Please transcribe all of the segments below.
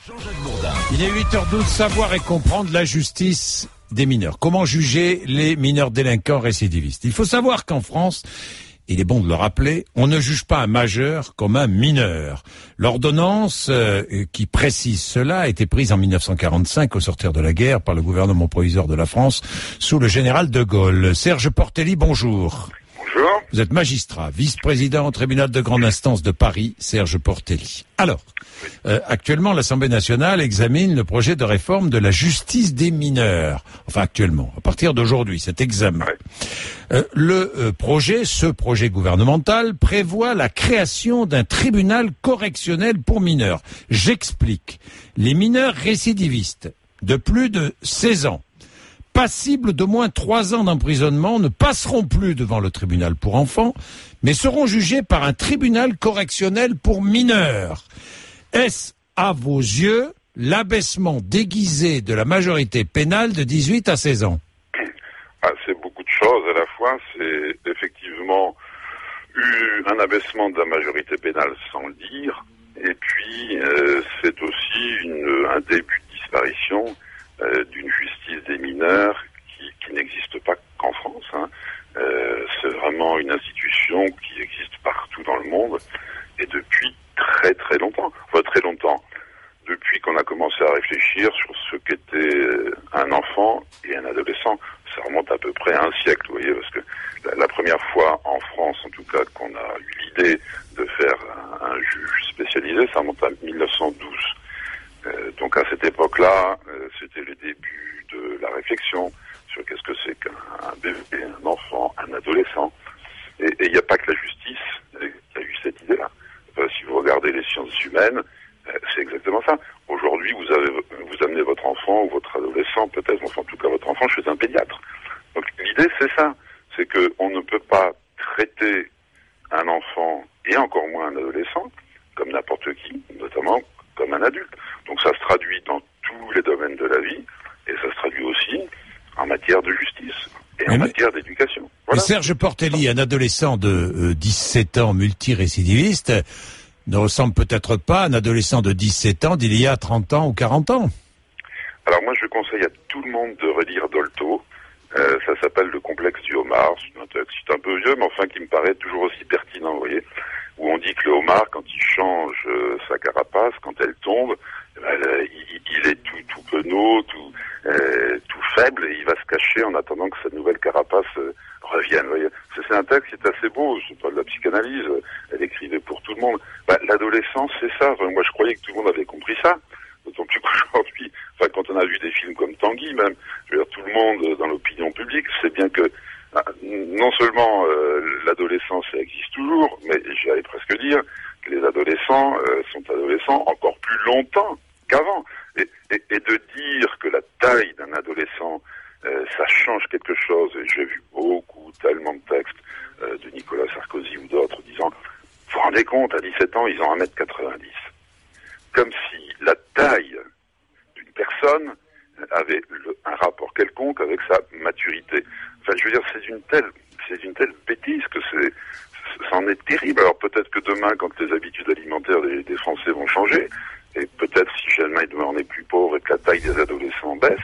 Jean-Jacques Bourdin. Il est 8h12, savoir et comprendre la justice des mineurs. Comment juger les mineurs délinquants récidivistes? Il faut savoir qu'en France, il est bon de le rappeler, on ne juge pas un majeur comme un mineur. L'ordonnance qui précise cela a été prise en 1945 au sortir de la guerre par le gouvernement provisoire de la France sous le général de Gaulle. Serge Portelli, bonjour. Bonjour. Vous êtes magistrat, vice-président au tribunal de grande instance de Paris, Serge Portelli. Alors, actuellement, l'Assemblée nationale examine le projet de réforme de la justice des mineurs. Enfin, actuellement, à partir d'aujourd'hui, cet examen. Ce projet gouvernemental prévoit la création d'un tribunal correctionnel pour mineurs. J'explique. Les mineurs récidivistes de plus de 16 ans, passibles d'au moins 3 ans d'emprisonnement, ne passeront plus devant le tribunal pour enfants, mais seront jugés par un tribunal correctionnel pour mineurs. Est-ce, à vos yeux, l'abaissement déguisé de la majorité pénale de 18 à 16 ans? C'est beaucoup de choses à la fois. C'est effectivement un abaissement de la majorité pénale sans le dire, et puis c'est aussi un début de disparition d'une justice des mineurs qui n'existe pas qu'en France. C'est vraiment une institution qui existe partout dans le monde et depuis très très longtemps. Enfin, très longtemps. Depuis qu'on a commencé à réfléchir sur ce qu'était un enfant et un adolescent. Ça remonte à peu près à un siècle, vous voyez, parce que la première fois en France, en tout cas, qu'on a eu l'idée de faire un juge spécialisé, ça remonte à 1912. Donc à cette époque-là, c'était le début de la réflexion sur qu'est-ce que c'est qu'un bébé, un enfant, un adolescent. Et il n'y a pas que la justice qui a eu cette idée-là. Si vous regardez les sciences humaines, c'est exactement ça. Aujourd'hui, vous amenez votre enfant ou votre adolescent, peut-être, enfin en tout cas votre enfant, chez un pédiatre. Donc l'idée, c'est ça. C'est qu'on ne peut pas traiter un enfant, et encore moins un adolescent, comme n'importe qui, notamment comme un adulte. Donc ça se traduit dans tous les domaines de la vie, et ça se traduit aussi en matière de justice et en matière d'éducation. Voilà. Serge Portelli, un adolescent de 17 ans multirécidiviste, ne ressemble peut-être pas à un adolescent de 17 ans d'il y a 30 ans ou 40 ans. Alors moi, je conseille à tout le monde de relire Dolto. Ça s'appelle Le complexe du homard. C'est un texte un peu vieux, mais enfin qui me paraît toujours aussi pertinent, vous voyez, où on dit que le homard, quand il change sa carapace, quand elle tombe, il est tout penaud, tout faible, et il va se cacher en attendant que sa nouvelle carapace revienne. Vous voyez. C'est un texte qui est assez beau, c'est pas de la psychanalyse, elle écrivait pour tout le monde. L'adolescence, c'est ça. Enfin, moi, je croyais que tout le monde avait compris ça. D'autant plus qu'aujourd'hui, quand on a vu des films comme Tanguy, même, je veux dire, tout le monde dans l'opinion publique sait bien que non seulement l'adolescence existe toujours, mais j'allais presque dire que les adolescents sont adolescents encore plus longtemps qu'avant. Et de dire que la taille d'un adolescent, ça change quelque chose, et j'ai vu tellement de textes de Nicolas Sarkozy ou d'autres disant, vous vous rendez compte, à 17 ans, ils ont 1m90. Comme si la taille d'une personne avait un rapport quelconque avec sa maturité. Enfin, je veux dire, c'est une telle bêtise que c'en est terrible. Alors peut-être que demain, quand les habitudes alimentaires des Français vont changer, et peut-être si jamais demain on est plus pauvre et que la taille des adolescents baisse,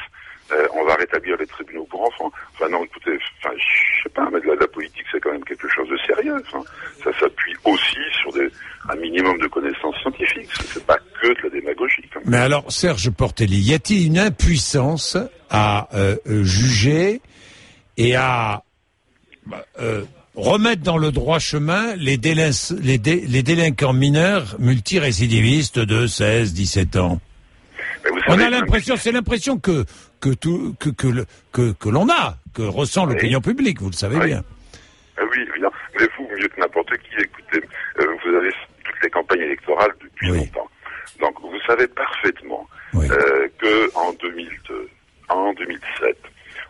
on va rétablir les tribunaux pour enfants. Enfin non, écoutez, je sais pas, mais la politique c'est quand même quelque chose de sérieux. Ça s'appuie aussi sur un minimum de connaissances scientifiques. C'est pas que de la démagogie. Mais alors, Serge Portelli, y a-t-il une impuissance à juger et à remettre dans le droit chemin les délinquants mineurs multirécidivistes de 16, 17 ans? On a l'impression, c'est l'impression que l'on a, que ressent l'opinion publique, vous le savez bien. Oui, évidemment. Mais vous, mieux que n'importe qui, écoutez, vous avez toutes les campagnes électorales depuis longtemps. Donc, vous savez parfaitement que en 2002, en 2007,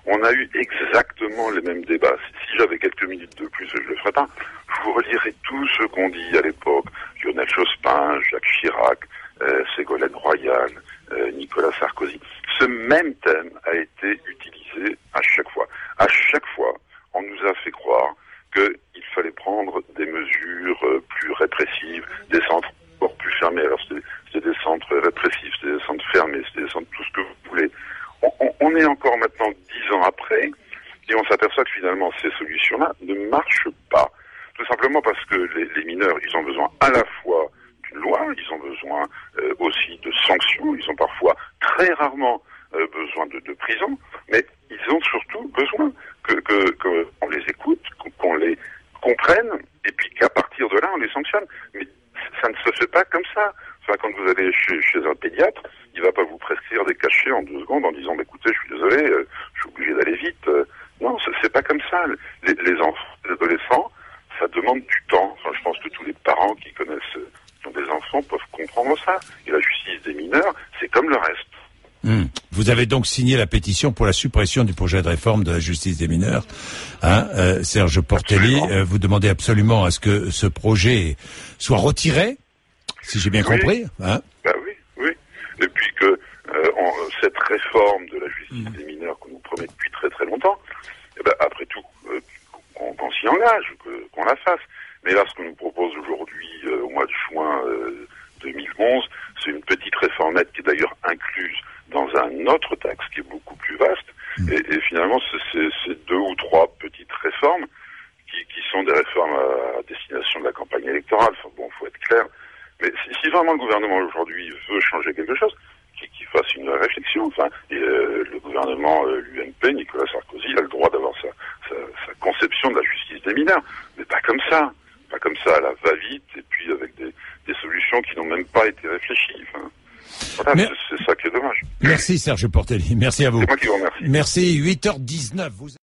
on a eu exactement les mêmes débats. Si j'avais quelques minutes de plus, je le ferais pas. Je vous relierai tout ce qu'on dit à l'époque. Lionel Jospin, Jacques Chirac, Ségolène Royal, Nicolas Sarkozy. Ce même thème a été utilisé à chaque fois. À chaque fois, on nous a fait croire qu'il fallait prendre des mesures plus répressives, des centres encore plus fermés. Alors c'était des centres répressifs, c'était des centres fermés, c'est des centres tout ce que vous voulez. On est encore maintenant 10 ans après, et on s'aperçoit que finalement ces solutions-là ne marchent pas. Tout simplement parce que les mineurs, ils ont besoin à la fois d'une loi, ils ont besoin aussi de sanctions, ils ont parfois, très rarement, besoin de prison, mais ils ont surtout besoin qu'on les écoute, qu'on les comprenne, et puis qu'à partir de là, on les sanctionne. Mais ça ne se fait pas comme ça. Enfin, quand vous allez chez un pédiatre, il va pas vous prescrire des cachets en 2 secondes en disant, écoutez, je suis désolé, je suis obligé d'aller vite. Non, c'est pas comme ça. Les enfants, les adolescents, ça demande du temps. Enfin, je pense que tous les parents qui ont des enfants peuvent comprendre ça. Et la justice des mineurs, c'est comme le reste. Vous avez donc signé la pétition pour la suppression du projet de réforme de la justice des mineurs. Serge Portelli, vous demandez absolument à ce que ce projet soit retiré, si j'ai bien compris. Bah oui. Et puis que cette réforme de la justice des mineurs qu'on nous promet depuis très très longtemps, après tout, qu'on s'y engage, qu'on la fasse. Mais là, ce qu'on nous propose aujourd'hui, au mois de juin 2011, c'est une petite réformette qui est d'ailleurs incluse dans un autre texte qui est beaucoup plus vaste. Et finalement, c'est 2 ou 3 petites réformes qui sont des réformes à destination de la campagne électorale. Enfin bon, faut être clair. Mais si vraiment le gouvernement aujourd'hui veut changer quelque chose, qu'il fasse une réflexion. Enfin, le gouvernement, l'UMP, Nicolas Sarkozy, a le droit d'avoir sa conception de la justice des mineurs, mais pas comme ça. Pas comme ça, à la va-vite, et puis avec des solutions qui n'ont même pas été réfléchies. Enfin, voilà, c'est ça qui est dommage. Merci Serge Portelli, merci à vous. C'est moi qui vous remercie. Merci, 8h19.